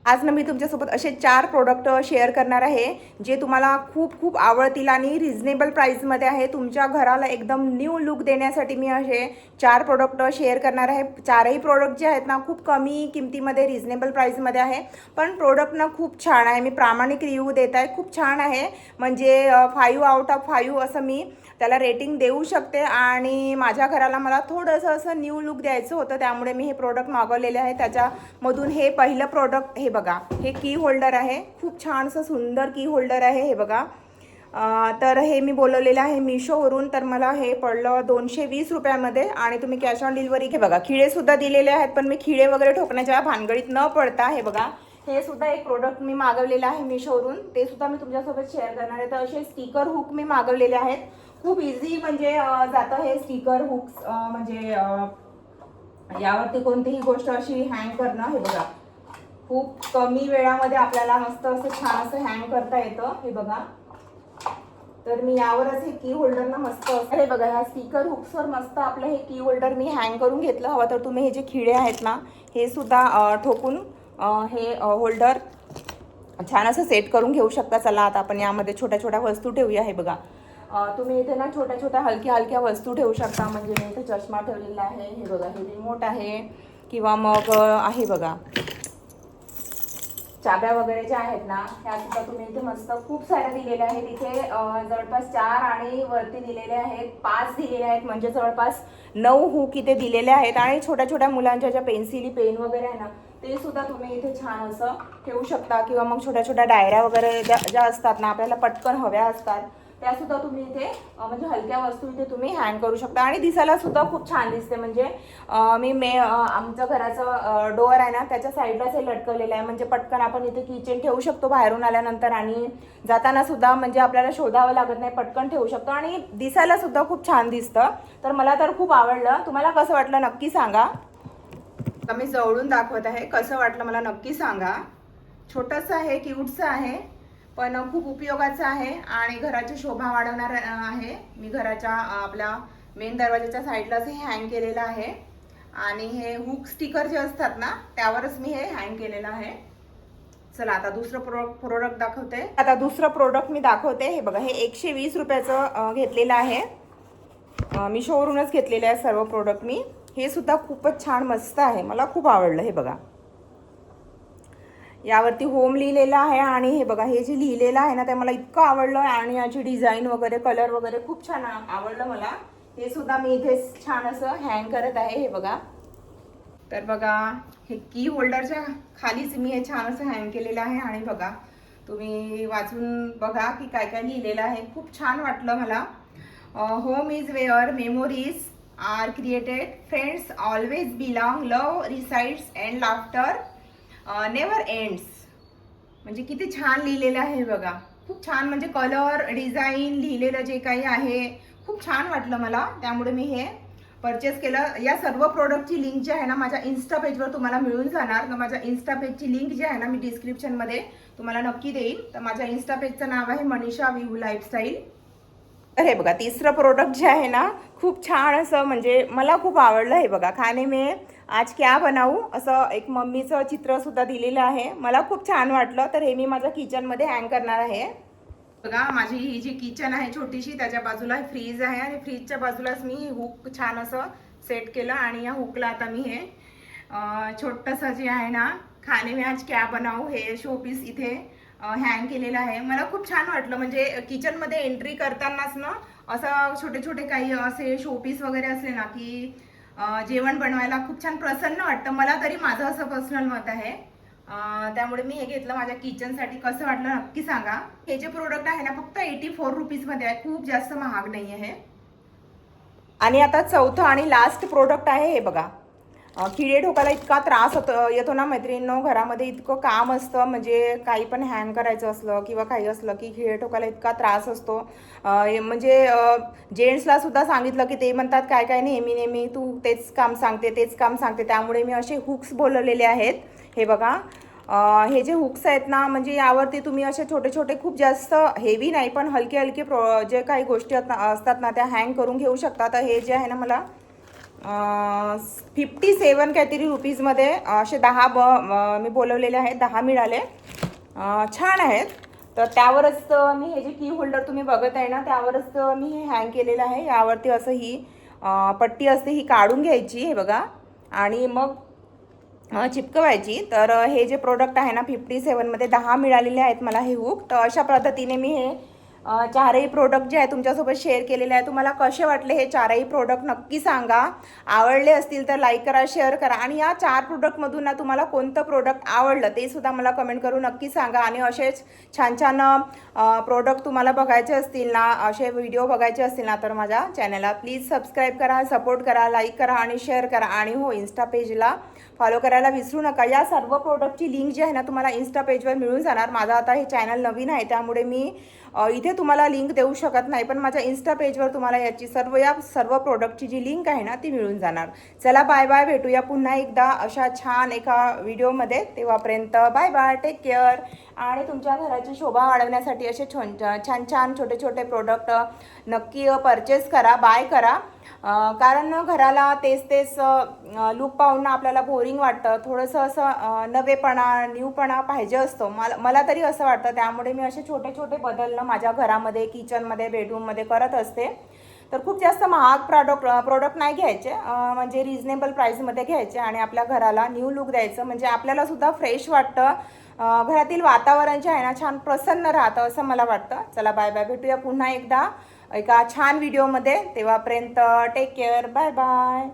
आज ना मी तुमच्यासोबत असे 4 प्रोडक्ट शेअर करणार आहे जे तुम्हाला खूप खूप आवडतील आणि रिझनेबल प्राईसमध्ये आहे. तुमच्या घराला एकदम न्यू लुक देण्यासाठी मी असे 4 प्रोडक्ट शेअर करणार आहे. चारही प्रोडक्ट जे आहेत ना खूप कमी किमतीमध्ये रिझनेबल प्राईसमध्ये आहे, पण प्रोडक्ट ना खूप छान आहे. मी प्रामाणिक रिव्ह्यू देत आहे, खूप छान आहे. म्हणजे 5 आउट ऑफ 5 असं मी त्याला रेटिंग देऊ शकते. आणि माझ्या घराला मला थोडंसं असं न्यू लुक द्यायचं होतं, त्यामुळे मी हे प्रोडक्ट मागवलेले आहे. त्याच्यामधून हे पहिलं प्रोडक्ट हे बघा, हे की होल्डर आहे. खूप छान असं सुंदर की होल्डर आहे हे बघा. तर हे मी बोलवलेलं आहे मिशोवरून. तर मला हे पडलं 220 रुपयामध्ये आणि तुम्ही कॅश ऑन डिलिव्हरी घे. बघा खिळेसुद्धा दिलेले आहेत, पण मी खिळे वगैरे ठोकण्याच्या भानगडीत न पडता हे बघा, हे सुद्धा एक प्रोडक्ट मी मागवलेलं आहे मिशोवरून, ते सुद्धा मी तुमच्यासोबत शेअर करणार आहे. तर असे स्टिकर हुक मी मागवलेले आहेत. खूप इझी म्हणजे जातं हे स्टिकर हुक्स. म्हणजे यावरती कोणतीही गोष्ट अशी हँग करणं हे बघा, खूप कमी वेळामध्ये आपल्याला मस्त असं छान असं हँग करता येतं हे बघा. तर मी यावरच हे की होल्डर ना मस्त असं हे बघा, ह्या स्टिकर हुक्सवर मस्त आपलं हे की होल्डर मी हँग करून घेतलं. हवं तर तुम्ही हे जे खिळे आहेत ना हे सुद्धा ठोकून हे होल्डर छान असं सेट करून घेऊ शकता. चला आता आपण यामध्ये छोट्या छोट्या वस्तू ठेवूया. हे बघा, तुम्ही इथे ना छोट्या छोट्या हलक्या हलक्या वस्तू ठेवू शकता. म्हणजे मी इथे चष्मा ठेवलेला आहे हे बघा, हे रिमोट आहे, किंवा मग आहे बघा चाब्या वगैरे ज्या आहेत ना ह्या सुद्धा तुम्ही इथे मस्त खूप साऱ्या दिलेल्या आहेत. इथे जवळपास 4 आणि वरती दिलेले आहेत 5 दिलेले आहेत, म्हणजे जवळपास 9 हुक इथे दिलेले आहेत. आणि छोट्या छोट्या मुलांच्या ज्या पेन्सिली पेन वगैरे आहे ना ते सुद्धा तुम्ही इथे छान असं ठेवू शकता. किंवा मग छोट्या छोट्या डायऱ्या वगैरे ज्या असतात ना आपल्याला पटकन हव्या असतात त्यासुद्धा तुम्ही इथे म्हणजे हलक्या वस्तू इथे तुम्ही हँग करू शकता. आणि दिसायला सुद्धा खूप छान दिसते. म्हणजे मी आमचं घराचं डोअर आहे ना त्याच्या साईडलाच हे लटकवलेलं आहे, म्हणजे पटकन आपण इथे किचन ठेवू शकतो बाहेरून आल्यानंतर, आणि जाताना सुद्धा म्हणजे आपल्याला शोधावं लागत नाही, पटकन ठेवू शकतो. आणि दिसायला सुद्धा खूप छान दिसतं. तर मला तर खूप आवडलं. तुम्हाला कसं वाटलं नक्की सांगा. तर मी जवळून दाखवत आहे, कसं वाटलं मला नक्की सांगा. छोटंसं आहे, क्यूटचं आहे, पण खूप उपयोगाचं आहे आणि घराची शोभा वाढवणार आहे. मी घराच्या आपल्या मेन दरवाजाच्या साईडलाच हे हँग केलेलं आहे. आणि हे हुक स्टिकर जे असतात ना त्यावरच मी हे हँग केलेलं आहे. चला आता दुसरं प्रोडक्ट दाखवते. आता दुसरं प्रोडक्ट मी दाखवते. हे बघा, हे 120 रुपयाचं घेतलेलं आहे. मिशोवरूनच घेतलेले आहे सर्व प्रोडक्ट मी. हे सुद्धा खूपच छान मस्त आहे, मला खूप आवडलं. हे बघा, यावरती होम लिहिलेलं आहे. आणि हे बघा, हे जे लिहिलेलं आहे ना ते मला इतकं आवडलं. आणि याची डिझाईन वगैरे कलर वगैरे खूप छान आवडलं मला. हे सुद्धा मी इथे छान असं हँग करत आहे. हे बघा, तर बघा हे की होल्डरच्या खालीच मी हे छान असं हँग केलेलं आहे. आणि बघा तुम्ही वाचून बघा की काय काय लिहिलेलं आहे. खूप छान वाटलं मला. Home is where memories are created, friends always belong, love resides and laughter never ends. म्हणजे किती छान लिहिलेलं आहे बघा, खूप छान. म्हणजे कलर डिझाईन लिहिलेलं जे काही आहे खूप छान वाटलं मला, त्यामुळे मी हे परचेस केलं. या सर्व प्रोडक्टची लिंक जी आहे ना माझ्या इन्स्टा पेजवर तुम्हाला मिळून जाणार. तर माझ्या इन्स्टा पेजची लिंक जी आहे ना मी डिस्क्रिप्शनमध्ये तुम्हाला नक्की देईन. तर माझ्या इन्स्टा पेजचं नाव आहे मनीषा विहू लाईफस्टाईल. तर हे बघा, तिसरं प्रोडक्ट जे आहे ना खूप छान असं, म्हणजे मला खूप आवडलं. हे बघा, खाने में आज क्या बनाऊ असं एक मम्मीचं चित्रसुद्धा दिलेलं आहे, मला खूप छान वाटलं. तर हे मी माझ्या किचनमध्ये हँग करणार आहे. बघा, माझी ही जी किचन आहे छोटीशी त्याच्या बाजूला फ्रीज आहे, आणि फ्रीजच्या बाजूलाच मी हुक छान असं सेट केलं. आणि या हुकला आता मी हे छोटंसं जे आहे ना खाने में आज क्या बनाऊ हे शोपीस इथे हँग केलेलं आहे. मला खूप छान वाटलं. म्हणजे किचनमध्ये एंट्री करतानाच ना असं छोटे छोटे काही असे शोपीस वगैरे असले ना की जेवण बनवायला खूप छान प्रसन्न वाटतं. मला तरी माझं असं पर्सनल मत आहे. त्यामुळे मी हे घेतलं माझ्या किचनसाठी. कसं वाटलं नक्की सांगा. हे जे प्रोडक्ट आहे ना फक्त 84 रुपीजमध्ये आहे, खूप जास्त महाग नाही आहे. आणि आता चौथं आणि लास्ट प्रोडक्ट आहे. हे बघा, किडे ठोकायला इतका त्रास येतो ना मैत्रिणींनो, घरामध्ये इतकं काम असतं. म्हणजे काही पण हँग करायचं असलं किंवा काही असलं की किडे ठोकायला इतका त्रास असतो. म्हणजे जेंट्सला सुद्धा सांगितलं की ते म्हणतात काय काय नेहमी नेहमी तू तेच काम सांगते. त्यामुळे मी असे हुक्स बोलवलेले आहेत. हे बघा, हे जे हुक्स आहेत ना म्हणजे यावरती तुम्ही असे छोटे छोटे, खूप जास्त हेवी नाही पण हलके हलके जे काही गोष्टी असतात ना त्या हँग करून घेऊ शकता. तर हे जे आहे ना मला 57 काहीतरी रुपीजमध्ये असे 10 मी बोलवलेले आहेत, 10 मिळाले. छान आहेत. तर त्यावरच मी हे जे की होल्डर तुम्ही बघत आहे ना, त्यावरच मी हे हँग केलेलं आहे. यावरती असं ही पट्टी असते, ही काढून घ्यायची हे बघा आणि मग चिपकवायची. तर हे जे प्रोडक्ट आहे ना 57मध्ये 10 मिळालेले आहेत मला हे हुक. तर अशा पद्धतीने मी हे चारही प्रोडक्ट जे आहे तुमच्यासोबत शेअर केलेले आहे. तुम्हाला कसे वाटले हे चारही प्रोडक्ट नक्की सांगा. आवडले असतील तर लाईक करा, शेअर करा आणि या 4 प्रोडक्टमधून ना तुम्हाला कोणतं प्रोडक्ट आवडलं ते सुद्धा मला कमेंट करून नक्की सांगा. आणि असेच छान छान प्रोडक्ट तुम्हाला बघायचे असतील ना, असे व्हिडिओ बघायचे असतील ना, तर माझ्या चॅनलला प्लीज सबस्क्राईब करा, सपोर्ट करा, लाईक करा आणि शेअर करा. आणि हो, इन्स्टा पेजला फॉलो करायला विसरू नका. या सर्व प्रोडक्टची लिंक जी आहे ना तुम्हाला इन्स्टा पेजवर मिळून जाणार. माझा आता हे चॅनल नवीन आहे त्यामुळे मी इथे तुम्हाला लिंक देऊ शकत नाही, पण माझ्या इन्स्टा पेजवर तुम्हाला या सर्व प्रोडक्टची जी लिंक आहे ना ती मिळून जाणार. चला बाय बाय, भेटूया पुन्हा एकदा अशा छान एका व्हिडिओमध्ये. तेव्हापर्यंत बाय बाय, टेक केअर. आणि तुमच्या घराची शोभा वाढवण्यासाठी असे छान छान छोटे छोटे प्रोडक्ट नक्की परचेस करा, बाय करा. कारण घराला तेच लुक पाहून आपल्याला बोरिंग वाटतं. थोडंसं असं नवेपणा, न्यूपणा पाहिजे असतो. मला तरी असं वाटतं. त्यामुळे मी असे छोटे छोटे बदल माझ्या घरामध्ये, किचनमध्ये, बेडरूममध्ये करत असते. तर खूप जास्त महाग प्रोडक्ट नाही घ्यायचे, म्हणजे रिजनेबल प्राईसमध्ये घ्यायचे आणि आपल्या घराला न्यू लुक द्यायचं. म्हणजे आपल्याला सुद्धा फ्रेश वाटतं, घरातील वातावरण जे आहे ना छान प्रसन्न राहतं असं मला वाटतं. चला बाय बाय, भेटूया पुन्हा एकदा एका छान व्हिडिओमध्ये. तेव्हापर्यंत टेक केअर, बाय बाय.